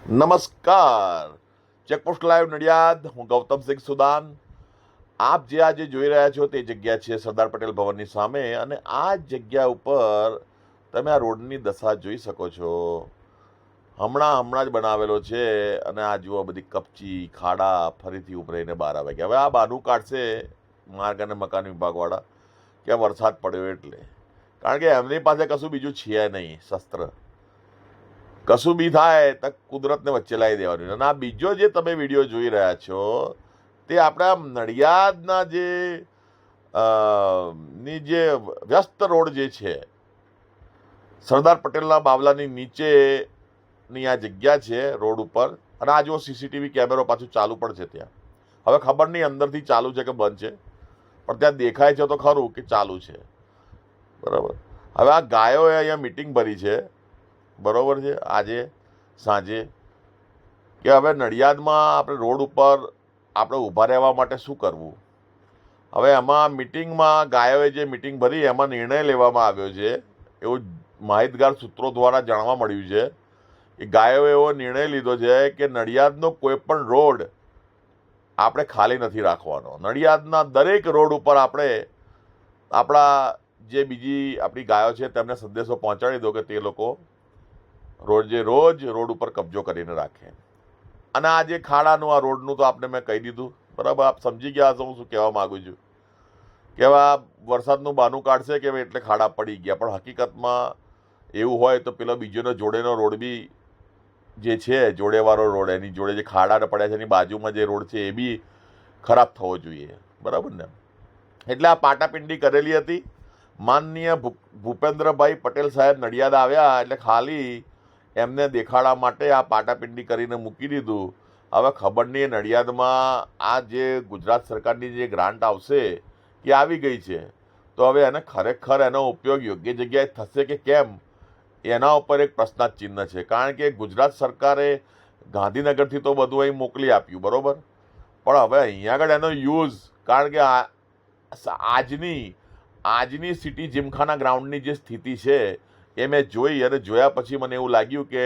નમસ્કાર. Checkpost live Nadiad. હું Gautamsinh Sudan. આપ જે આજે જોઈ રહ્યા છો તે જગ્યા છે સરદાર પટેલ ભવનની સામે, અને આ જગ્યા ઉપર તમે આ રોડની દશા જોઈ શકો છો. હમણાં જ બનાવેલો છે, અને આ જુઓ બધી કપચી ખાડા ફરીથી ઉભરાઈને બહાર આવે ગયા. હવે આ બાનું કાઢશે માર્ગ અને મકાન વિભાગવાળા કે વરસાદ પડ્યો એટલે, કારણ કે એમની પાસે કશું બીજું છે નહીં શસ્ત્ર. કશું બી થાય તો કુદરતને વચ્ચે લાવી દેવાનું. અને આ બીજો જે તમે વિડીયો જોઈ રહ્યા છો તે આપણા નડિયાદના ની જે વ્યસ્ત રોડ જે છે, સરદાર પટેલના બાવલાની નીચેની આ જગ્યા છે રોડ ઉપર. અને આ જો સીસીટીવી કેમેરો પાછું ચાલુ પણ છે ત્યાં. હવે ખબર નહીં અંદરથી ચાલુ છે કે બંધ છે, પણ ત્યાં દેખાય છે તો ખરું કે ચાલુ છે. બરાબર. હવે આ ગાયોએ અહીંયા મિટિંગ ભરી છે, બરોબર છે, આજે સાંજે, કે હવે નડિયાદમાં આપણે રોડ ઉપર આપણે ઊભા રહેવા માટે શું કરવું. હવે એમાં મિટિંગમાં ગાયોએ જે મિટિંગ ભરી એમાં નિર્ણય લેવામાં આવ્યો છે, એવું માહિતગાર સૂત્રો દ્વારા જાણવા મળ્યું છે કે ગાયોએ એવો નિર્ણય લીધો છે કે નડિયાદનો કોઈ પણ રોડ આપણે ખાલી નથી રાખવાનો. નડિયાદના દરેક રોડ ઉપર આપણે આપણા જે બીજી આપણી ગાયો છે તેમને સંદેશો પહોંચાડી દો કે તે લોકો રોજ રોડ ઉપર કબજો કરીને રાખે. અને આ જે ખાડાનું આ રોડનું તો આપણે મેં કહી દીધું, બરાબર. આપ સમજી ગયા હશો હું શું કહેવા માગું છું. કે આ વરસાદનું બાનું કાઢશે કે એટલે ખાડા પડી ગયા, પણ હકીકતમાં એવું હોય તો પેલો બીજોનો જોડેનો રોડ બી જે છે, જોડેવાળો રોડ, એની જોડે જે ખાડા પડ્યા છે એની બાજુમાં જે રોડ છે એ બી ખરાબ થવો જોઈએ, બરાબર ને. એટલે આ પાટાપિંડી કરેલી હતી. માનનીય ભૂપેન્દ્રભાઈ પટેલ સાહેબ નડિયાદ આવ્યા એટલે ખાલી એમને દેખાડા માટે આ પાટાપિંડી કરીને મૂકી દીધું. હવે ખબર નહીં નડિયાદમાં આ જે ગુજરાત સરકારની જે ગ્રાન્ટ આવશે એ આવી ગઈ છે, તો હવે એને ખરેખર એનો ઉપયોગ યોગ્ય જગ્યાએ થશે કે કેમ, એના ઉપર એક પ્રશ્નાર્થ ચિહ્ન છે. કારણ કે ગુજરાત સરકારે ગાંધીનગરથી તો બધું અહીં મોકલી આપ્યું, બરાબર, પણ હવે અહીંયા આગળ એનો યુઝ, કારણ કે આજની સિટી જીમખાના ગ્રાઉન્ડની જે સ્થિતિ છે એ મેં જોઈ, અને જોયા પછી મને એવું લાગ્યું કે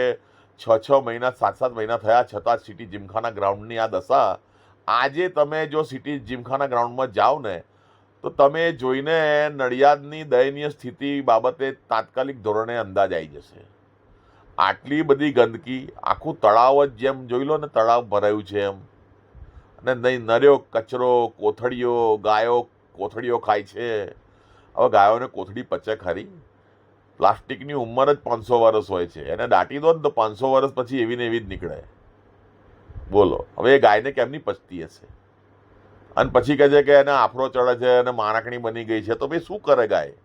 6 મહિના 7 મહિના થયા છતાં સિટી જીમખાના ગ્રાઉન્ડની આ દશા. આજે તમે જો સિટી જીમખાના ગ્રાઉન્ડમાં જાઓ ને તો તમે જોઈને નડિયાદની દયનીય સ્થિતિ બાબતે તાત્કાલિક ધોરણે અંદાજ આવી જશે. આટલી બધી ગંદકી, આખું તળાવ જ જેમ જોઈ લો ને, તળાવ ભરાયું છે એમ. અને નહીં નર્યો કચરો, કોથળીઓ, ગાયો કોથળીઓ ખાય છે. હવે ગાયોને કોથળી પચે ખરી? પ્લાસ્ટિકની ઉંમર જ 500 વર્ષ હોય છે, એને દાટી દો ને તો 500 વર્ષ પછી એવી ને એવી જ નીકળે. બોલો, હવે એ ગાયને કેમની પચતી હશે? અને પછી કહે છે કે એને આફરો ચડે છે અને માણકણી બની ગઈ છે, તો ભાઈ શું કરે ગાય?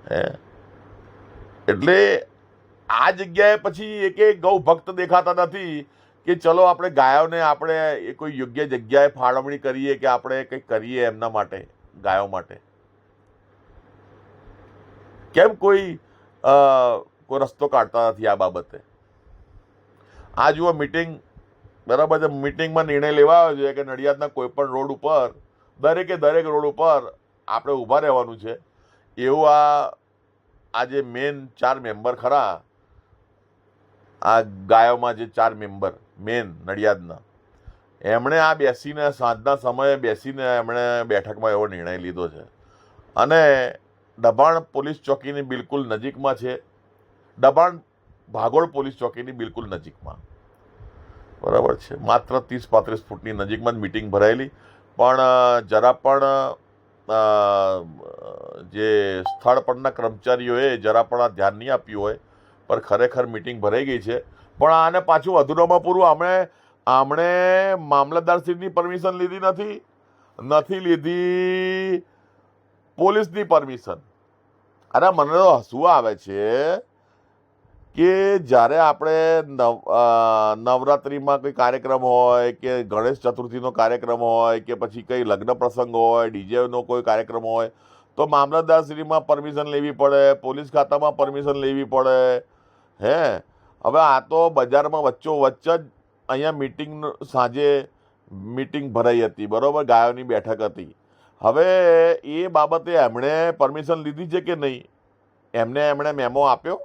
હે? એટલે આ જગ્યાએ પછી એક ગૌ ભક્ત દેખાતા નથી કે ચલો આપણે ગાયોને આપણે કોઈ યોગ્ય જગ્યાએ ફાળવણી કરીએ, કે આપણે કંઈક કરીએ એમના માટે, ગાયો માટે. કેમ કોઈ રસ્તો કાઢતા નથી આ બાબતે? આ જુઓ મિટિંગ, બરાબર છે, મિટિંગમાં નિર્ણય લેવાયો છે કે નડિયાદના કોઈ પણ રોડ ઉપર, દરેક રોડ ઉપર આપણે ઊભા રહેવાનું છે. એવું આ જે મેન 4 મેમ્બર ખરા, આ ગાયોમાં જે 4 મેમ્બર મેન નડિયાદના, એમણે આ બેસીને સાંજના સમયે બેસીને એમણે બેઠકમાં એવો નિર્ણય લીધો છે. અને દબાણ પોલીસ ચોકીની બિલકુલ નજીકમાં છે, દબાણ ભાગોળ પોલીસ ચોકીની બિલકુલ નજીકમાં, બરાબર છે. માત્ર 30-35 ફૂટની નજીકમાં જ મિટિંગ ભરાયેલી, પણ જરા પણ જે સ્થળ પરના કર્મચારીઓએ જરા પણ આ ધ્યાન નહીં આપ્યું હોય, પણ ખરેખર મિટિંગ ભરાઈ ગઈ છે. પણ આને પાછું અધૂરામાં પૂરું આમણે મામલતદારશ્રીની પરમિશન નથી લીધી પોલીસની પરમિશન. અરે મને તો હસવું આવે છે કે જ્યારે આપણે નવરાત્રિમાં કોઈ કાર્યક્રમ હોય, કે ગણેશ ચતુર્થીનો કાર્યક્રમ હોય, કે પછી કંઈ લગ્ન પ્રસંગ હોય, ડીજેનો કોઈ કાર્યક્રમ હોય, તો મામલતદારશ્રીમાં પરમિશન લેવી પડે, પોલીસ ખાતામાં પરમિશન લેવી પડે. હે? હવે આ તો બજારમાં વચ્ચે જ અહીંયા મિટિંગ, સાંજે મિટિંગ ભરાઈ હતી, બરાબર, ગાયોની બેઠક હતી. હવે એ બાબતે એમણે પરમિશન લીધી છે કે નહીં, એમણે મેમો આપ્યો?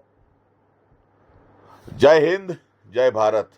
જય હિન્દ, જય ભારત.